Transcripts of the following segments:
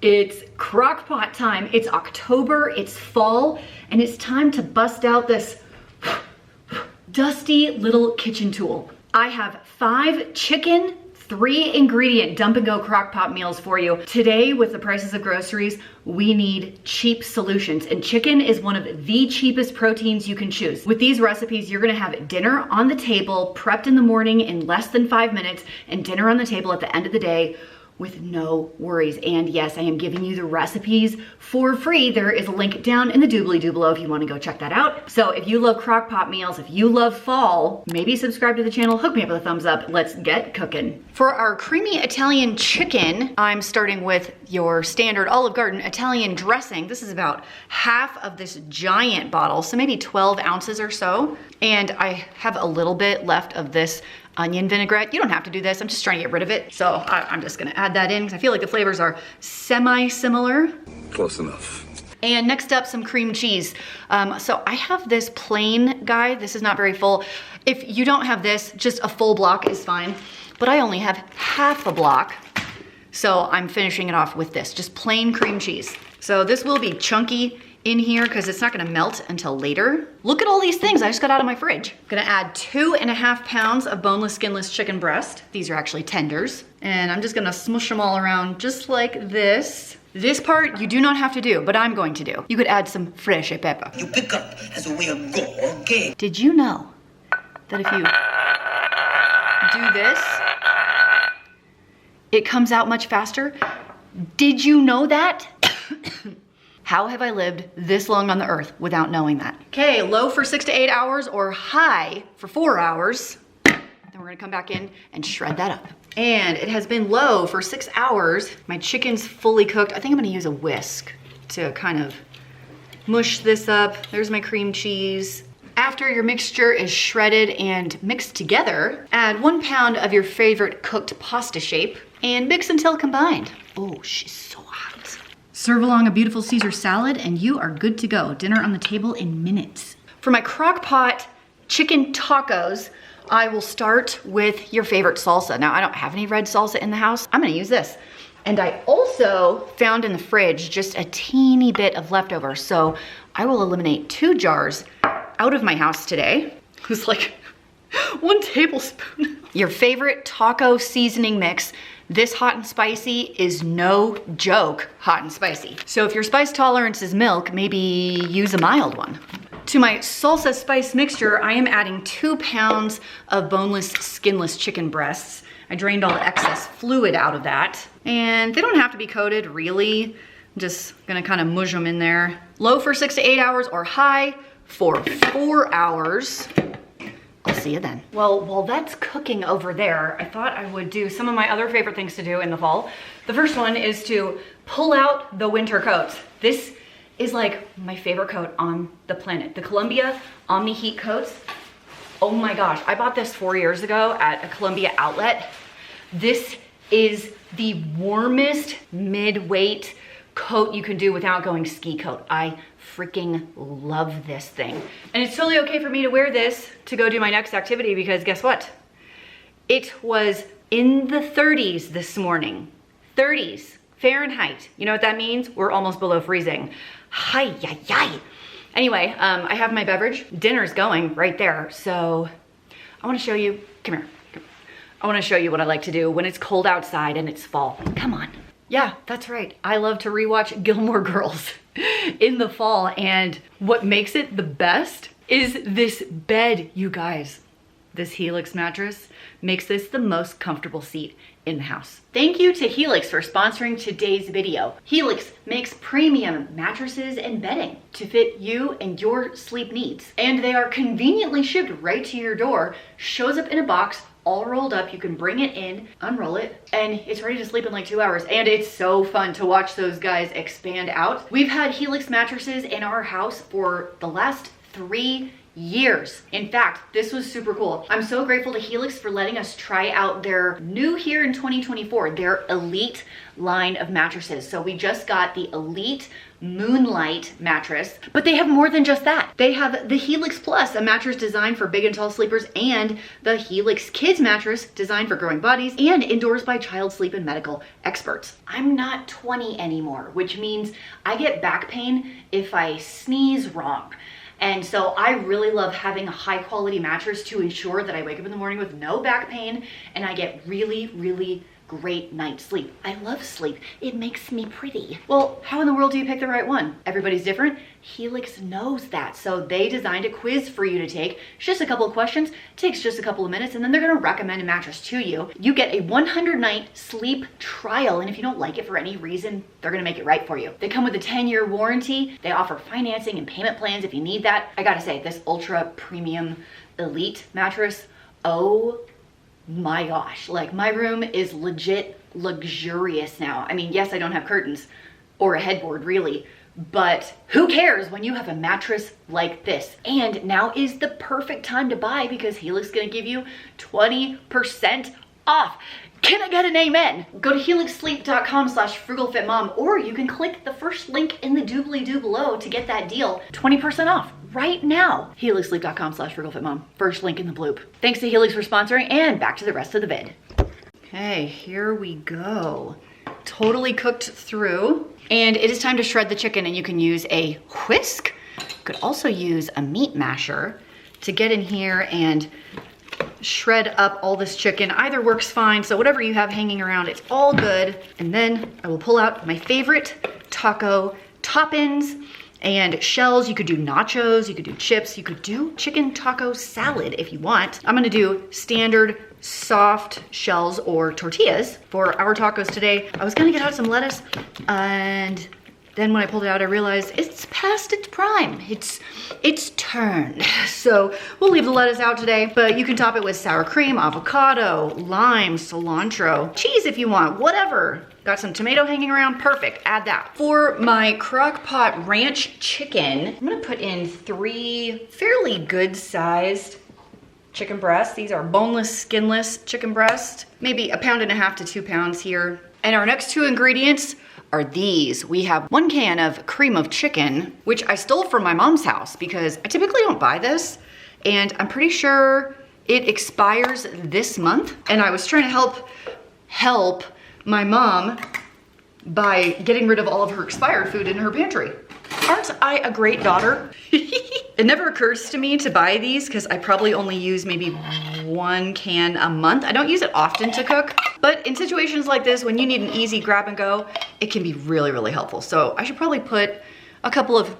It's crockpot time. It's October, it's fall, and it's time to bust out this dusty little kitchen tool. I have 5 chicken, 3 ingredient dump and go crockpot meals for you. Today, with the prices of groceries, we need cheap solutions, and chicken is one of the cheapest proteins you can choose. With these recipes, you're gonna have dinner on the table, prepped in the morning in less than 5 minutes, and dinner on the table at the end of the day with no worries. And yes, I am giving you the recipes for free. There is a link down in the doobly-doo below if you wanna go check that out. So if you love crockpot meals, if you love fall, maybe subscribe to the channel, hook me up with a thumbs up. Let's get cooking. For our creamy Italian chicken, I'm starting with your standard Olive Garden Italian dressing. This is about half of this giant bottle, so maybe 12 ounces or so. And I have a little bit left of this onion vinaigrette. You don't have to do this. I'm just trying to get rid of it. So I'm just gonna add that in because I feel like the flavors are semi-similar. Close enough. And next up, some cream cheese. So I have this plain guy. This is not very full. If you don't have this, just a full block is fine. But I only have half a block. So I'm finishing it off with this, just plain cream cheese. So this will be chunky in here because it's not gonna melt until later. Look at all these things I just got out of my fridge. Gonna add 2.5 pounds of boneless, skinless chicken breast. These are actually tenders. And I'm just gonna smush them all around just like this. This part you do not have to do, but I'm going to do. You could add some fresh pepper. You pick up as a way of go, okay? Did you know that if you do this, it comes out much faster? Did you know that? How have I lived this long on the earth without knowing that? Okay, low for 6 to 8 hours or high for 4 hours. Then we're gonna come back in and shred that up. And it has been low for 6 hours. My chicken's fully cooked. I think I'm gonna use a whisk to kind of mush this up. There's my cream cheese. After your mixture is shredded and mixed together, add 1 pound of your favorite cooked pasta shape and mix until combined. Oh, she's so hot. Serve along a beautiful Caesar salad and you are good to go. Dinner on the table in minutes. For my crock pot chicken tacos, I will start with your favorite salsa. Now, I don't have any red salsa in the house. I'm gonna use this. And I also found in the fridge just a teeny bit of leftover. So I will eliminate 2 jars out of my house today. It was like 1 tablespoon. Your favorite taco seasoning mix. This hot and spicy is no joke hot and spicy. So if your spice tolerance is milk, maybe use a mild one. To my salsa spice mixture, I am adding 2 pounds of boneless, skinless chicken breasts. I drained all the excess fluid out of that. And they don't have to be coated, really. I'm just gonna kind of mush them in there. Low for 6 to 8 hours or high for 4 hours. I'll see you then. Well, while that's cooking over there, I thought I would do some of my other favorite things to do in the fall. The first one is to pull out the winter coats. This is like my favorite coat on the planet. The Columbia Omni Heat coats. Oh my gosh, I bought this 4 years ago at a Columbia outlet. This is the warmest mid-weight coat you can do without going ski coat. I freaking love this thing. And it's totally okay for me to wear this to go do my next activity because guess what? It was in the 30s this morning. 30s Fahrenheit. You know what that means? We're almost below freezing. Hi, yi, yi. Anyway, I have my beverage. Dinner's going right there. So I wanna show you, come here. I wanna show you what I like to do when it's cold outside and it's fall. Come on. Yeah, that's right. I love to rewatch Gilmore Girls in the fall, and what makes it the best is this bed, you guys. This Helix mattress makes this the most comfortable seat in the house. Thank you to Helix for sponsoring today's video. Helix makes premium mattresses and bedding to fit you and your sleep needs. And they are conveniently shipped right to your door, shows up in a box, all rolled up. You can bring it in, unroll it, and it's ready to sleep in like 2 hours. And it's so fun to watch those guys expand out. We've had Helix mattresses in our house for the last 3 years. In fact, this was super cool. I'm so grateful to Helix for letting us try out their new here in 2024, their Elite line of mattresses. So we just got the Elite Moonlight mattress, but they have more than just that. They have the Helix Plus, a mattress designed for big and tall sleepers, and the Helix Kids mattress designed for growing bodies and endorsed by child sleep and medical experts. I'm not 20 anymore, which means I get back pain if I sneeze wrong. And so I really love having a high quality mattress to ensure that I wake up in the morning with no back pain and I get really, really great night's sleep. I love sleep. It makes me pretty. Well, how in the world do you pick the right one? Everybody's different. Helix knows that. So they designed a quiz for you to take. It's just a couple of questions, takes just a couple of minutes, and then they're gonna recommend a mattress to you. You get a 100-night sleep trial, and if you don't like it for any reason, they're gonna make it right for you. They come with a 10-year warranty. They offer financing and payment plans if you need that. I gotta say, this ultra premium Elite mattress, oh my gosh, like my room is legit luxurious now. I mean, yes, I don't have curtains or a headboard really, but who cares when you have a mattress like this? And now is the perfect time to buy because Helix is gonna give you 20% off. Can I get an amen? Go to helixsleep.com/frugalfitmom, or you can click the first link in the doobly-doo below to get that deal. 20% off right now. helixsleep.com/frugalfitmom. First link in the bloop. Thanks to Helix for sponsoring, and back to the rest of the vid. Okay, here we go. Totally cooked through. And it is time to shred the chicken, and you can use a whisk. You could also use a meat masher to get in here and shred up all this chicken. Either works fine, so whatever you have hanging around, it's all good. And then I will pull out my favorite taco toppings and shells. You could do nachos, you could do chips, you could do chicken taco salad if you want. I'm gonna do standard soft shells or tortillas for our tacos today. I was gonna get out some lettuce, and then when I pulled it out, I realized it's past its prime. It's turned. So we'll leave the lettuce out today, but you can top it with sour cream, avocado, lime, cilantro, cheese if you want, whatever. Got some tomato hanging around, perfect, add that. For my crock pot ranch chicken, I'm gonna put in 3 fairly good sized chicken breasts. These are boneless, skinless chicken breast, maybe 1.5 pounds to 2 pounds here. And our next 2 ingredients are these. We have 1 can of cream of chicken, which I stole from my mom's house because I typically don't buy this, and I'm pretty sure it expires this month. And I was trying to help my mom by getting rid of all of her expired food in her pantry. Aren't I a great daughter? It never occurs to me to buy these because I probably only use maybe 1 can a month. I don't use it often to cook, but in situations like this, when you need an easy grab and go, it can be really, really helpful. So I should probably put a couple of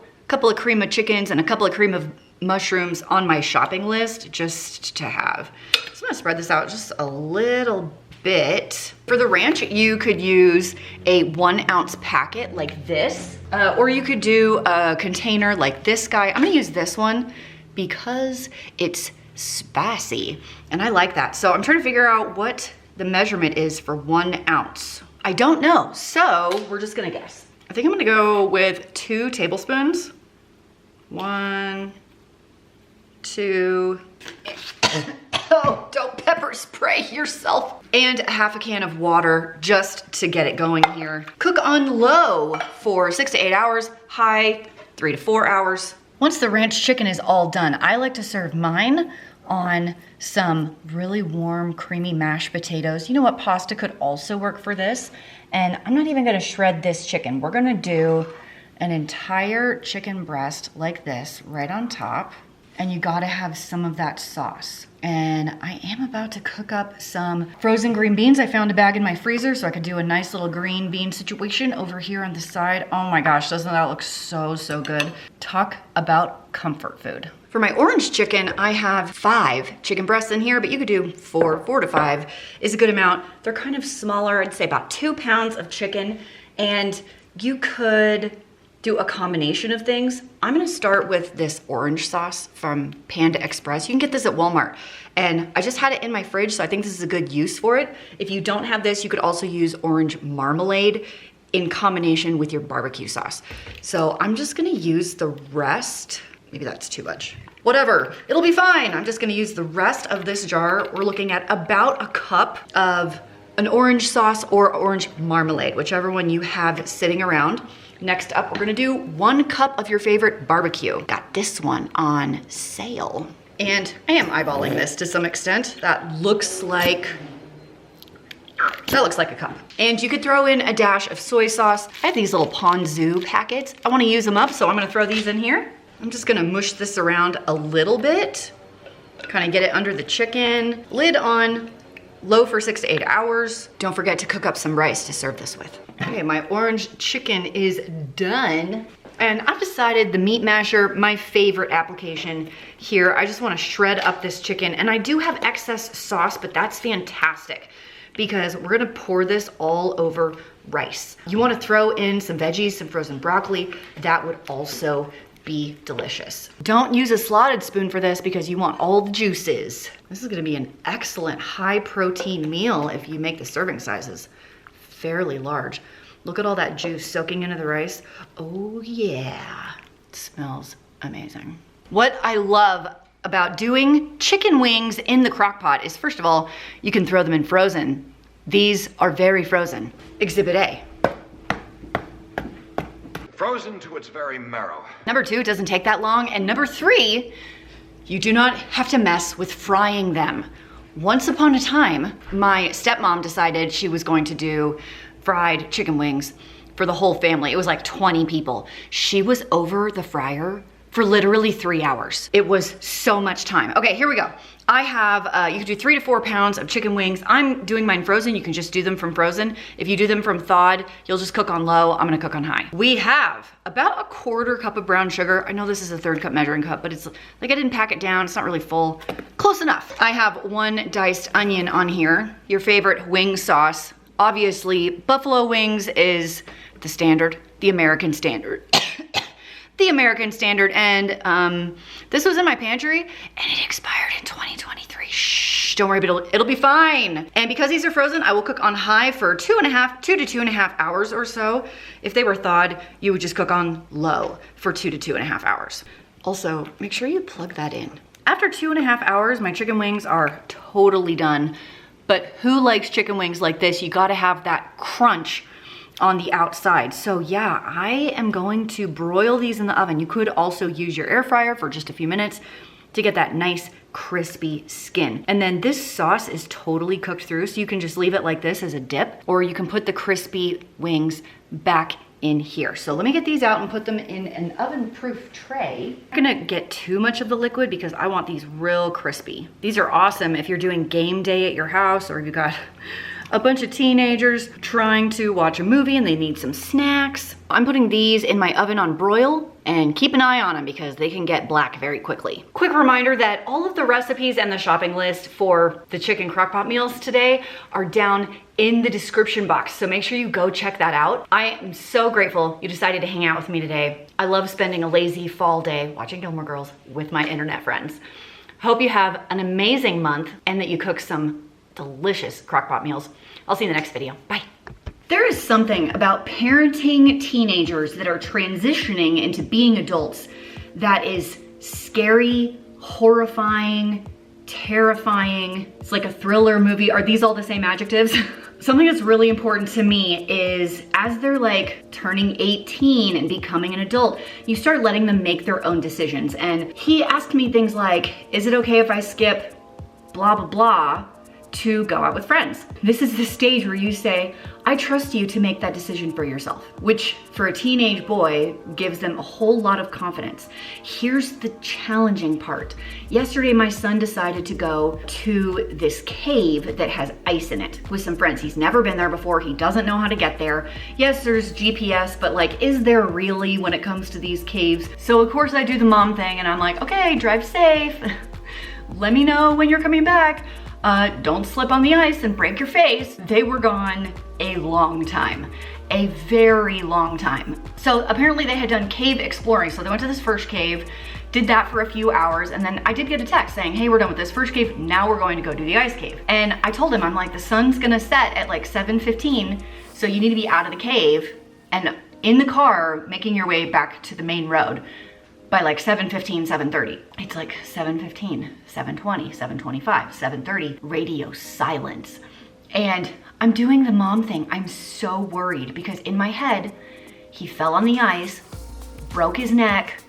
cream of chickens and a couple of cream of mushrooms on my shopping list just to have. So I'm gonna spread this out just a little bit. For the ranch, you could use a 1 ounce packet like this, or you could do a container like this guy. I'm gonna use this one because it's spicy and I like that. So I'm trying to figure out what the measurement is for 1 ounce. I don't know, so we're just gonna guess. I think I'm gonna go with 2 tablespoons. 1, 2, oh, don't pepper spray yourself. And 1/2 can of water just to get it going here. Cook on low for 6 to 8 hours, high 3 to 4 hours. Once the ranch chicken is all done, I like to serve mine on some really warm, creamy mashed potatoes. You know what, pasta could also work for this. And I'm not even gonna shred this chicken. We're gonna do an entire chicken breast like this right on top. And you gotta have some of that sauce. And I am about to cook up some frozen green beans. I found a bag in my freezer so I could do a nice little green bean situation over here on the side. Oh my gosh, doesn't that look so, so good? Talk about comfort food. For my orange chicken, I have 5 chicken breasts in here, but you could do 4 to 5 is a good amount. They're kind of smaller, I'd say about 2 pounds of chicken, and you could do a combination of things. I'm gonna start with this orange sauce from Panda Express. You can get this at Walmart. And I just had it in my fridge, so I think this is a good use for it. If you don't have this, you could also use orange marmalade in combination with your barbecue sauce. So I'm just gonna use the rest Maybe that's too much. Whatever, it'll be fine. I'm just gonna use the rest of this jar. We're looking at about a cup of an orange sauce or orange marmalade, whichever one you have sitting around. Next up, we're gonna do 1 cup of your favorite barbecue. Got this one on sale. And I am eyeballing this to some extent. That looks like a cup. And you could throw in a dash of soy sauce. I have these little ponzu packets. I wanna use them up, so I'm gonna throw these in here. I'm just gonna mush this around a little bit, kind of get it under the chicken. Lid on, low for 6 to 8 hours. Don't forget to cook up some rice to serve this with. Okay, my orange chicken is done. And I've decided the meat masher, my favorite application here. I just wanna shred up this chicken, and I do have excess sauce, but that's fantastic because we're gonna pour this all over rice. You wanna throw in some veggies, some frozen broccoli. That would also be delicious. Don't use a slotted spoon for this because you want all the juices. This is gonna be an excellent high protein meal if you make the serving sizes fairly large. Look at all that juice soaking into the rice. Oh yeah, it smells amazing. What I love about doing chicken wings in the crock pot is, first of all, you can throw them in frozen. These are very frozen. Exhibit A. Frozen to its very marrow. Number 2, it doesn't take that long. And number 3, you do not have to mess with frying them. Once upon a time, my stepmom decided she was going to do fried chicken wings for the whole family. It was like 20 people. She was over the fryer for literally 3 hours. It was so much time. Okay, here we go. I have, you can do 3 to 4 pounds of chicken wings. I'm doing mine frozen. You can just do them from frozen. If you do them from thawed, you'll just cook on low. I'm gonna cook on high. We have about a 1/4 cup of brown sugar. I know this is a 1/3 cup measuring cup, but it's like I didn't pack it down. It's not really full. Close enough. I have 1 diced onion on here. Your favorite wing sauce. Obviously, buffalo wings is the standard, the American standard. The American standard, and this was in my pantry and it expired in 2023. Shh, don't worry, but it'll be fine. And because these are frozen, I will cook on high for 2 to 2.5 hours or so. If they were thawed, you would just cook on low for 2 to 2.5 hours. Also, make sure you plug that in. After 2.5 hours, my chicken wings are totally done. But who likes chicken wings like this? You gotta have that crunch on the outside. So yeah, I am going to broil these in the oven. You could also use your air fryer for just a few minutes to get that nice crispy skin. And then this sauce is totally cooked through, so you can just leave it like this as a dip, or you can put the crispy wings back in here. So let me get these out and put them in an oven-proof tray. I'm not gonna get too much of the liquid because I want these real crispy. These are awesome if you're doing game day at your house, or you got a bunch of teenagers trying to watch a movie and they need some snacks. I'm putting these in my oven on broil, and keep an eye on them because they can get black very quickly. Quick reminder that all of the recipes and the shopping list for the chicken crockpot meals today are down in the description box, so make sure you go check that out. I am so grateful you decided to hang out with me today. I love spending a lazy fall day watching Gilmore Girls with my internet friends. Hope you have an amazing month and that you cook some delicious crockpot meals. I'll see you in the next video. Bye. There is something about parenting teenagers that are transitioning into being adults that is scary, horrifying, terrifying. It's like a thriller movie. Are these all the same adjectives? Something that's really important to me is as they're like turning 18 and becoming an adult, you start letting them make their own decisions. And he asked me things like, is it okay if I skip blah, blah, blah to go out with friends? This is the stage where you say, I trust you to make that decision for yourself, which for a teenage boy gives them a whole lot of confidence. Here's the challenging part. Yesterday, my son decided to go to this cave that has ice in it with some friends. He's never been there before. He doesn't know how to get there. Yes, there's GPS, but like, is there really when it comes to these caves? So of course I do the mom thing and I'm like, okay, drive safe. Let me know when you're coming back. Don't slip on the ice and break your face. They were gone a long time, a very long time. So apparently they had done cave exploring. So they went to this first cave, did that for a few hours, and then I did get a text saying, hey, we're done with this first cave, now we're going to go do the ice cave. And I told him, I'm like, the sun's gonna set at like 7:15, so you need to be out of the cave and in the car making your way back to the main road. by like 7:15, 7:30. It's like 7:15, 7:20, 7:25, 7:30, radio silence. And I'm doing the mom thing. I'm so worried because in my head, he fell on the ice, broke his neck,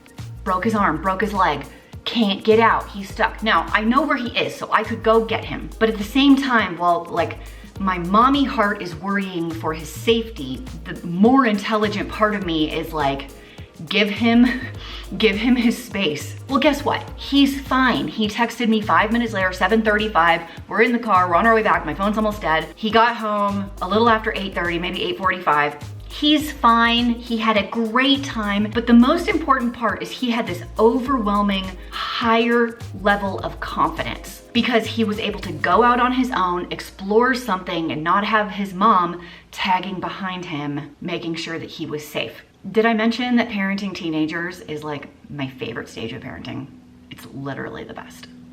broke his arm, broke his leg, can't get out, he's stuck. Now, I know where he is, so I could go get him. But at the same time, well, like, my mommy heart is worrying for his safety. The more intelligent part of me is like, give him his space. Well, guess what? He's fine. He texted me 5 minutes later, 7:35. We're in the car, we're on our way back. My phone's almost dead. He got home a little after 8:30, maybe 8:45. He's fine, he had a great time, but the most important part is he had this overwhelming higher level of confidence because he was able to go out on his own, explore something, and not have his mom tagging behind him, making sure that he was safe. Did I mention that parenting teenagers is like my favorite stage of parenting? It's literally the best.